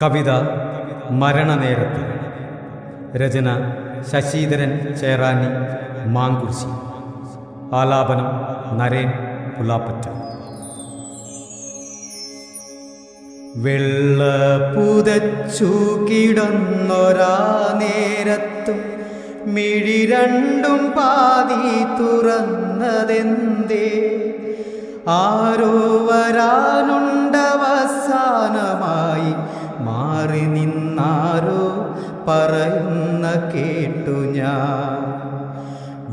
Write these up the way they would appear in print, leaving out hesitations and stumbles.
കവിത മരണനേരത്ത്. രചന ശശീധരൻ ചേറാനി, മാങ്കുറിശി. ആലാപനം നരേൻ പുലാപ്പറ്റ. വെള്ള പുതച്ചു കിടന്നൊരാ നേരത്തും മിഴി രണ്ടും പാതി തുറന്നതെന്തേ? ആരോ വരാനുണ്ടവസാനമായി മാറി നിന്നാരോ പറയുന്ന കേട്ടു ഞാൻ.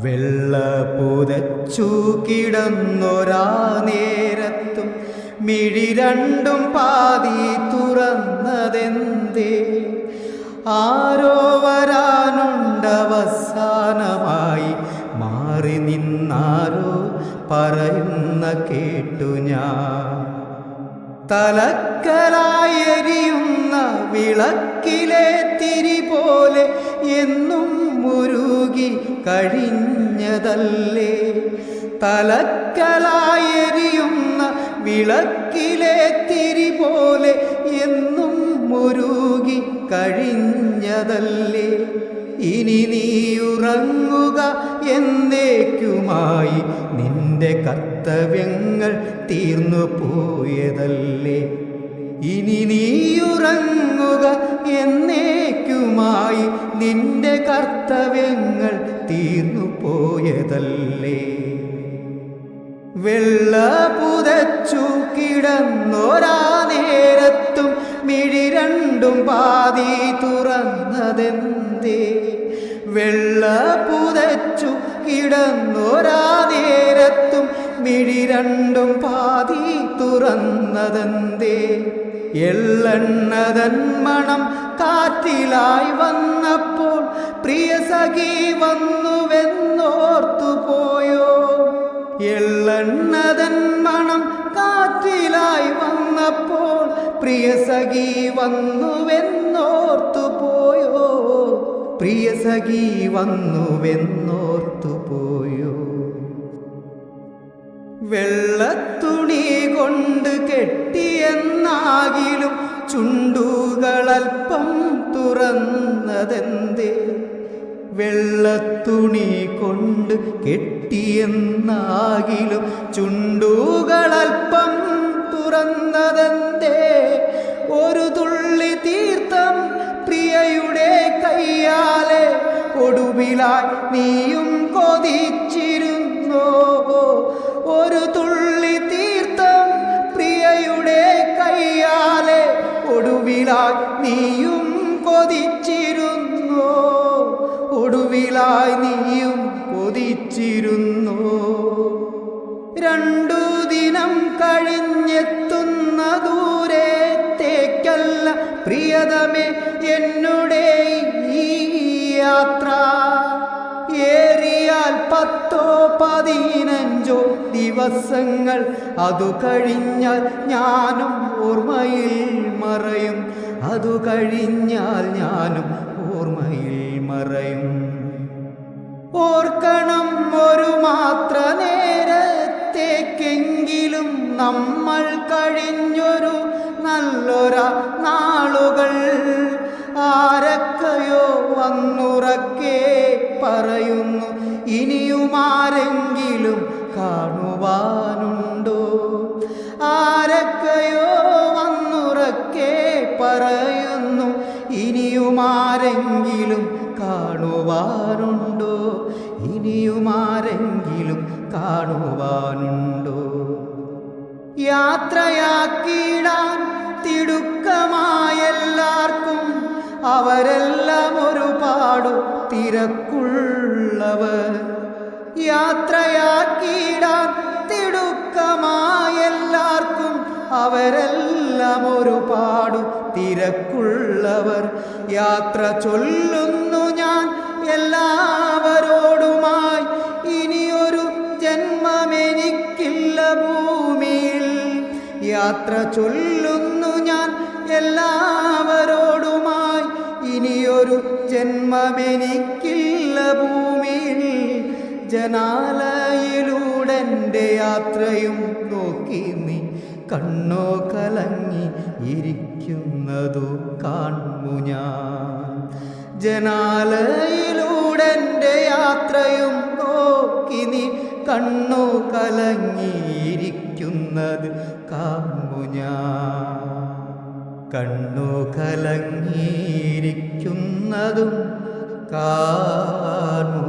വെള്ള പുതച്ചു കിടന്നൊരാ നേരത്തും മിഴി രണ്ടും പാതി തുറന്നതെന്തേ? ആരോ വരാനുണ്ടവസാനമായി മാറി നിന്നാരോ പറയുന്ന കേട്ടു ഞാൻ. തലക്കലായി എരിയുന്ന വിളക്കിലെ തിരി പോലെ എന്നും മുരുകി കഴിഞ്ഞതല്ലേ? തലക്കലായി എരിയുന്ന വിളക്കിലെ തിരി പോലെ എന്നും മുരുകി കഴിഞ്ഞതല്ലേ? ഇനി നീ ഉറങ്ങുക എന്നേക്കുമായി, നിന്റെ കർത്തവ്യങ്ങൾ തീർന്നു പോയതല്ലേ? ഇനി നീ ഉറങ്ങുക എന്നേക്കുമായി, നിന്റെ കർത്തവ്യങ്ങൾ തീർന്നു പോയതല്ലേ? വെള്ള പുതച്ചു കിടന്നൊരാ നേരത്തും മിഴി രണ്ടും പാതി തുറന്നതെന്തേ? വെള്ള പുതച്ചു കിടന്നൊരാ നേരത്തും മിഴി രണ്ടും പാതി തുറന്നതെന്തേ? എള്ളെണ്ണതൻ മണം കാറ്റിലായി വന്നപ്പോൾ പ്രിയ സഖി വന്നുവെന്നോർത്തുപോയോ? എള്ളെണ്ണതൻ മണം കാറ്റിലായി വന്നപ്പോൾ പ്രിയ സഖി വന്നുവെന്നോർത്തുപോയോ? പ്രിയ സഖി വന്നുവെന്നോർത്തുപോയോ? വെള്ളത്തുണി കൊണ്ട് കെട്ടിയെന്നാകിലും ചുണ്ടുകളൽപ്പം തുറന്നതെന്തേ? വെള്ളത്തുണി കൊണ്ട് കെട്ടിയെന്നാകിലും ചുണ്ടുകളൽപ്പം തുറന്നതെന്തേ? ഒരു തുള്ളി തീർത്ഥം പ്രിയയുടെ കയ്യാലെ ഒടുവിലായി നീയും കൊതിച്ചിരുന്നോ? ഒരു തുള്ളി തീർത്ഥം പ്രിയയുടെ കയ്യാലെ ഒടുവിലായി നീയും കൊതിച്ചിരുന്നോ? ഒടുവിലായി നീയും കൊതിച്ചിരുന്നോ? രണ്ടു ദിനം കഴിഞ്ഞെത്തുന്ന ദൂരത്തേക്കല്ല പ്രിയതമേ എന്നുടെ ഈ യാത്ര. ഏറിയാൽ 10-15 ദിവസങ്ങൾ, അതു കഴിഞ്ഞാൽ ഞാനും ഓർമ്മയിൽ മറയും. അതു കഴിഞ്ഞാൽ ഞാനും ഓർമ്മയിൽ മറയും. ഓർക്കണം, ഒരു മാത്ര നേരത്തേക്കെങ്കിലും നമ്മൾ കഴിഞ്ഞൊരു നല്ലൊരാ നാളുകൾ. ആരൊക്കെയോ വന്നുറക്കെ പറയുന്നു, ഇനിയുമാരെങ്കിലും കാണുവാനുണ്ടോ? ആരൊക്കെയോ വന്നുറക്കെ പറയുന്നു, ഇനിയുമാരെങ്കിലും കാണുവാനുണ്ടോ? ഇനിയുമാരെങ്കിലും കാണുവാനുണ്ടോ? യാത്രയാക്കിയിടാൻ തിടുക്കമായെല്ലാവർക്കും, അവരെല്ലാം ഒരുപാട് തിരക്കുള്ളവർ. യാത്രയാക്കിയിടാൻ തിടുക്കമായെല്ലാവർക്കും, അവരെല്ലാം ഒരുപാട് തിരക്കുള്ളവർ. യാത്ര ചൊല്ലുന്നു ഞാൻ എല്ലാവരോടുമായി, ഇനിയൊരു ജന്മമെനിക്കില്ല ഭൂമിയിൽ. യാത്ര ചൊല്ലുന്നു ഞാൻ എല്ലാവരോടുമായി, ഇനിയൊരു ജന്മമെനിക്കില്ല ഭൂമിയിൽ. ജനാലയിലൂടെ എൻ്റെ യാത്രയും നോക്കി നീ കണ്ണോ കലങ്ങി ഇരിക്കും. ഇരിക്കുന്നതു കാണുന്നു ഞാൻ. ജനാലയിലൂടെ എൻ്റെ യാത്രയും നോക്കി നീ കണ്ണു കലങ്ങിയിരിക്കുന്നത് കാണുന്നു ഞാൻ. കണ്ണു കലങ്ങിയിരിക്കുന്നതും കാണുന്നു.